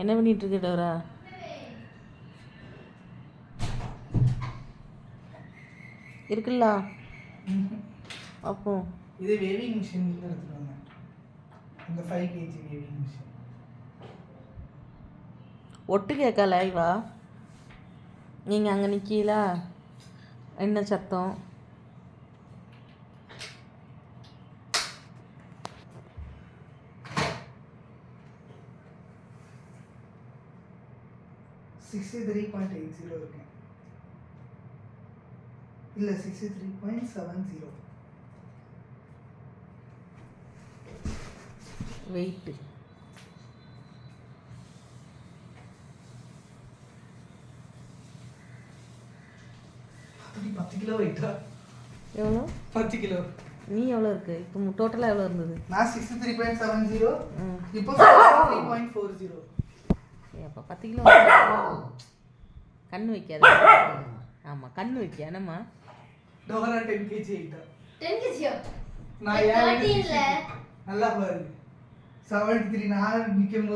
என்ன பண்ணிட்டு இருக்க டோரா? இருக்குல்ல அப்போ இது வேவிங் மிஷின் எடுத்துட்டு வந்தேன். இந்த 5 kg வேவிங் மிஷின் ஒட்டு கேட்க லைவா? நீங்கள் அங்கே நிற்கீங்களா? என்ன சத்தம்? இருக்கு. இல்ல 63.70 வெயிட்டு அப்படி 10 கிலோ வெயிட்டா? எவ்வளோ? 10 கிலோ. நீ எவ்வளோ இருக்கு இப்போ? டோட்டலாக எவ்வளோ இருந்தது? நான் 63.70, இப்போ 63.40. அப்போ 10 கிலோ கண்ணு வைக்காது. ஆமாம் கண்ணு வைக்க என்னம்மா? டோரா 10 kg வெயிட்டா? 10 kg நான் நல்லா பாரு 73 நான் நிக்கும்போது